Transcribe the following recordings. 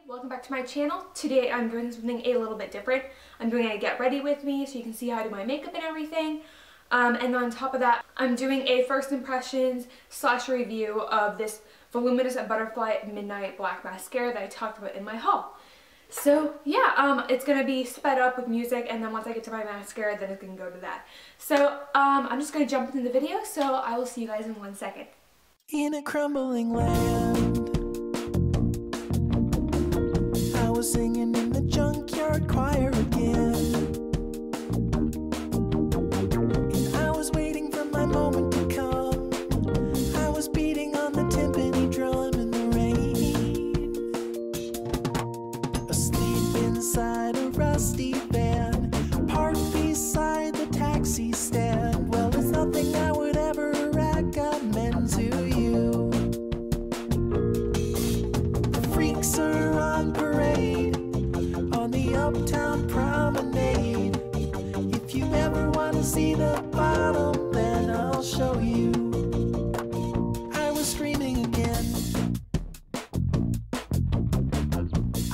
welcome back to my channel. Today I'm doing something a little bit different. I'm doing a get ready with me so you can see how I do my makeup and everything. And on top of that, I'm doing a first impressions / review of this Voluminous Butterfly Midnight Black Mascara that I talked about in my haul. So yeah, it's gonna be sped up with music, and then once I get to my mascara, then it can go to that. So I'm just gonna jump into the video, so I will see you guys in 1 second. In a crumbling land, I was singing in the junkyard choir again, and I was waiting for my moment to come. I was beating on the timpani drum in the rain, asleep inside a rusty van, parked beside the taxi stand. Well, it's nothing I would ever recommend to you. Freaks are on parade on the uptown promenade. If you ever want to see the bottom, then I'll show you. I was screaming again.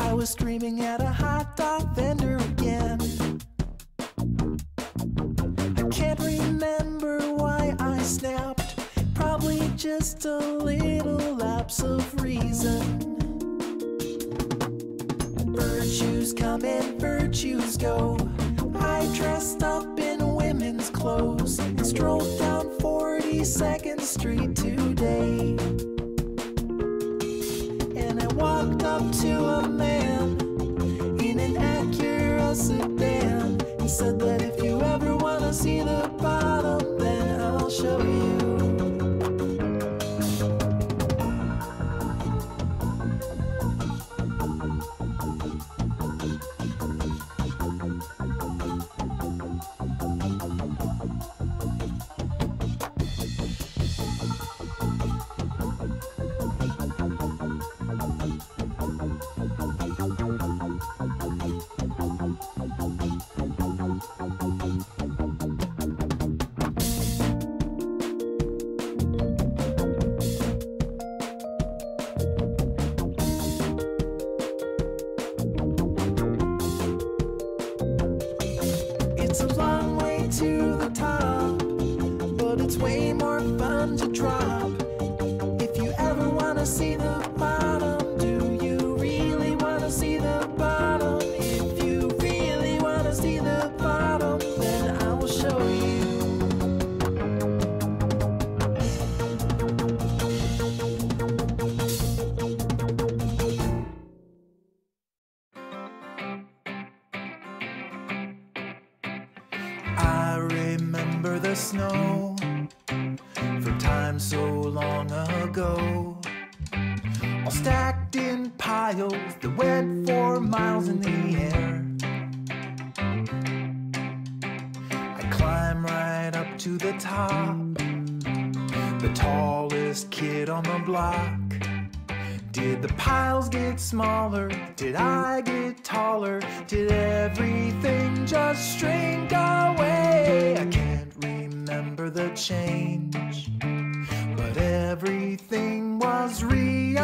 I was screaming at a hot dog vendor again. I can't remember why I snapped. Probably just a little lapse of reason. Virtues come and virtues go. I dressed up in women's clothes and strolled down 42nd Street today. And I walked up to a man in an Acura sedan and said that if you ever want to see the bottom, then I'll show you. It's a long way to the top, but it's way more fun to drop. If you ever want to see the bottom, do you really want to see the bottom? If you really want to see the bottom, then I will show you. I remember the snow from time so long ago, all stacked in piles that went for miles in the air. I climbed right up to the top, the tallest kid on the block. Did the piles get smaller? Did I get taller? Did everything just shrink away? I can't remember the change, but everything was rearranged.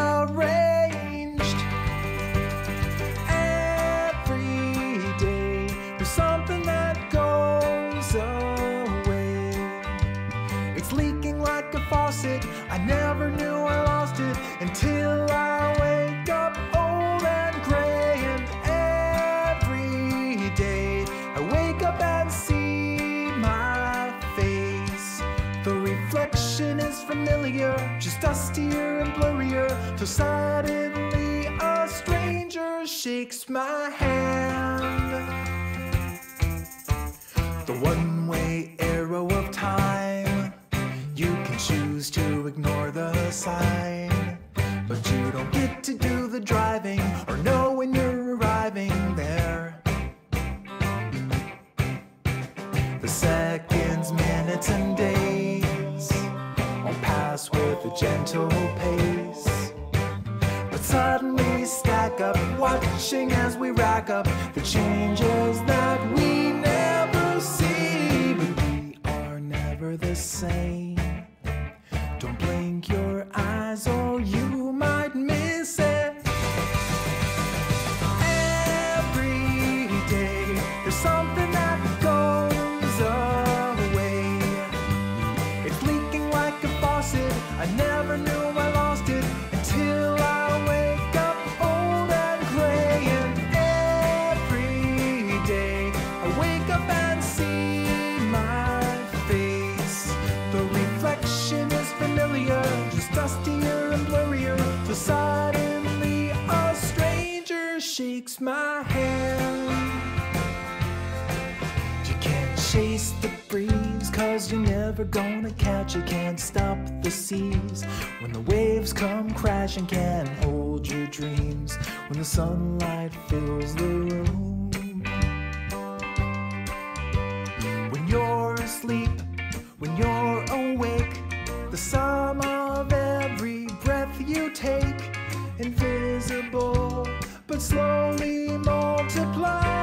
Every day there's something that goes away. It's leaking like a faucet. I never knew I lost it until I wake up old and gray. And every day I wake up and see my face. The reflection is familiar, just dustier and blurrier, till suddenly a stranger shakes my hand. The one-way arrow of time, you can choose to ignore the sign, but you don't get to do the driving or know when you're arriving there. The seconds, minutes, and days all pass with a gentle pace, but suddenly stack up, watching as we rack up the changes that we never see. But we are never the same. Don't blink your eyes or you might miss it. shakes my hand. You can't chase the breeze, 'cause you're never gonna catch it. Can't stop the seas when the waves come crashing. Can't hold your dreams when the sunlight fills the room. When you're asleep, when you're awake, the sum of every breath you take, invisible but slowly multiply.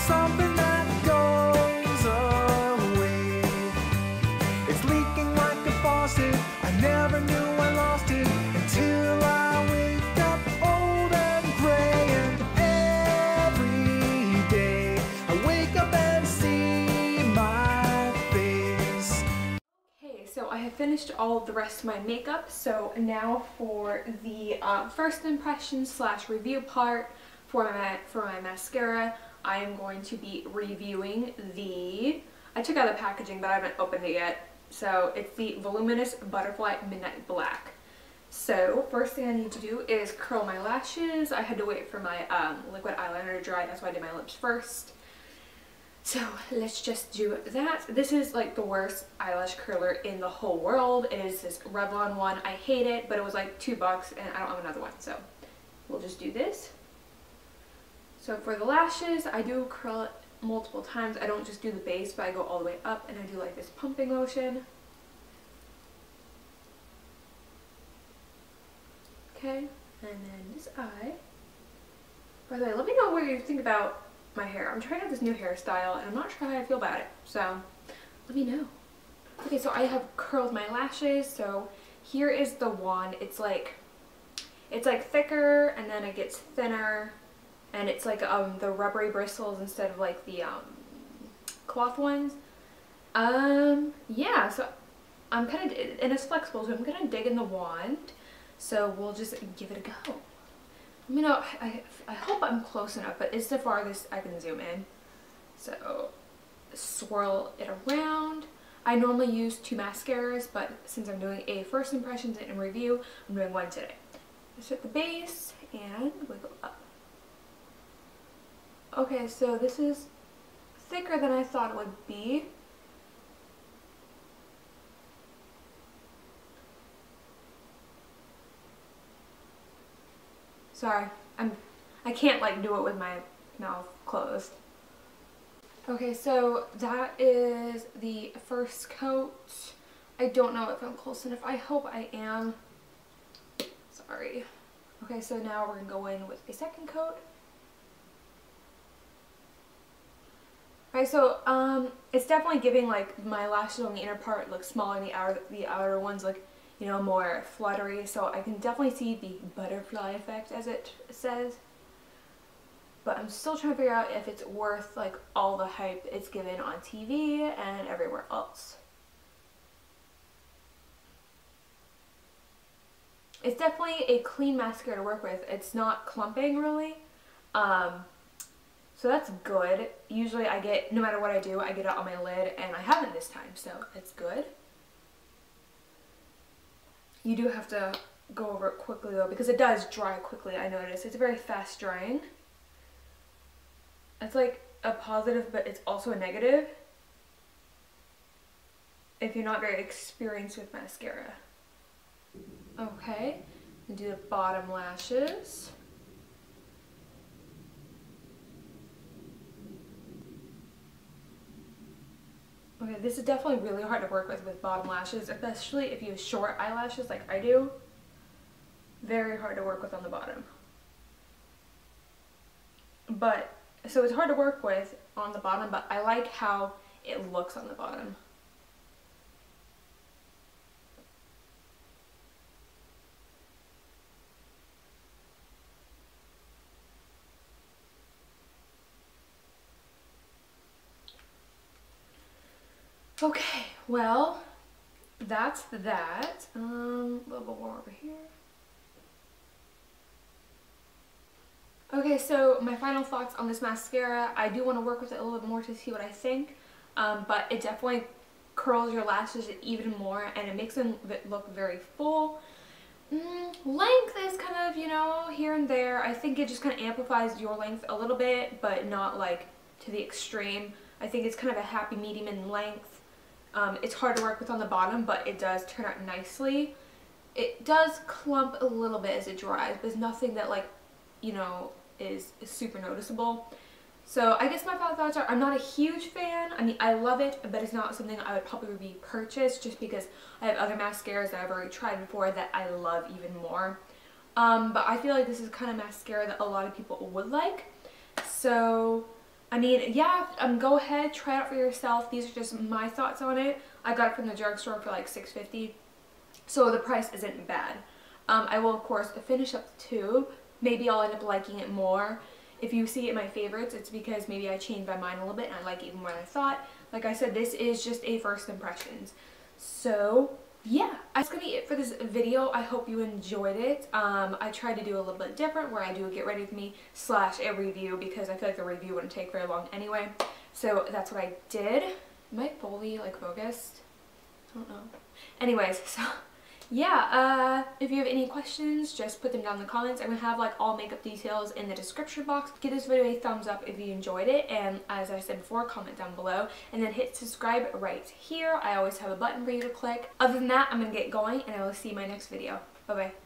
Something that goes away. It's leaking like a faucet. I never knew I lost it until I wake up old and gray. And every day I wake up and see my face. Okay, so I have finished all of the rest of my makeup. So now for the first impression / review part for my mascara. I am going to be reviewing I took out the packaging but I haven't opened it yet. So it's the Voluminous Butterfly Midnight Black. So first thing I need to do is curl my lashes. I had to wait for my liquid eyeliner to dry, that's why I did my lips first. So let's just do that. This is like the worst eyelash curler in the whole world. It is this Revlon one. I hate it, but it was like $2 and I don't have another one. So we'll just do this. So for the lashes, I do curl it multiple times. I don't just do the base, but I go all the way up and I do like this pumping motion. Okay, and then this eye. By the way, let me know what you think about my hair. I'm trying out this new hairstyle and I'm not sure how I feel about it, so let me know. Okay, so I have curled my lashes. So here is the wand. It's like thicker and then it gets thinner. And it's like the rubbery bristles instead of like the cloth ones. Yeah, so I'm kind of, and it's flexible, so I'm gonna dig in the wand. So we'll just give it a go. Let me know, I hope I'm close enough, but it's the farthest I can zoom in. So swirl it around. I normally use 2 mascaras, but since I'm doing a first impressions and review, I'm doing 1 today. Just at the base and wiggle up. Okay, so this is thicker than I thought it would be. Sorry, I can't like do it with my mouth closed. Okay, so that is the first coat. I don't know if I'm close enough. I hope I am. Sorry. Okay, so now we're gonna go in with a second coat. Okay, so it's definitely giving like my lashes on the inner part look smaller and the outer ones look, you know, more fluttery. So I can definitely see the butterfly effect, as it says. But I'm still trying to figure out if it's worth like all the hype it's given on TV and everywhere else. It's definitely a clean mascara to work with. It's not clumping really. So that's good. Usually I get, no matter what I do, I get it on my lid, and I haven't this time, so it's good. You do have to go over it quickly though, because it does dry quickly, I noticed. It's very fast drying. It's like a positive, but it's also a negative if you're not very experienced with mascara. Okay, and do the bottom lashes. Okay, this is definitely really hard to work with bottom lashes, especially if you have short eyelashes like I do. Very hard to work with on the bottom. But, so it's hard to work with on the bottom, but I like how it looks on the bottom. Okay, well, that's that. A little bit more over here. Okay, so my final thoughts on this mascara. I do want to work with it a little bit more to see what I think, but it definitely curls your lashes even more and it makes them look very full. Length is kind of, you know, here and there. I think it just kind of amplifies your length a little bit, but not like to the extreme. I think it's kind of a happy medium in length. It's hard to work with on the bottom, but it does turn out nicely. It does clump a little bit as it dries, but it's nothing that, like, you know, is super noticeable. So I guess my final thoughts are, I'm not a huge fan. I mean, I love it, but it's not something I would probably repurchase just because I have other mascaras that I've already tried before that I love even more. But I feel like this is kind of mascara that a lot of people would like. So, I mean, yeah, go ahead, try it out for yourself. These are just my thoughts on it. I got it from the drugstore for like $6.50, so the price isn't bad. I will, of course, finish up the tube. Maybe I'll end up liking it more. If you see it in my favorites, it's because maybe I changed my mind a little bit and I like it even more than I thought. Like I said, this is just a first impressions. So, yeah. That's going to be it for this video. I hope you enjoyed it. I tried to do a little bit different where I do a get ready with me / a review because I feel like the review wouldn't take very long anyway. So, that's what I did. Am I fully, like, focused? I don't know. Anyways, so... yeah, if you have any questions, just put them down in the comments. I'm going to have like all makeup details in the description box. Give this video a thumbs up if you enjoyed it, and as I said before, comment down below, and then hit subscribe right here. I always have a button for you to click. Other than that, I'm going to get going, and I will see you in my next video. Bye bye.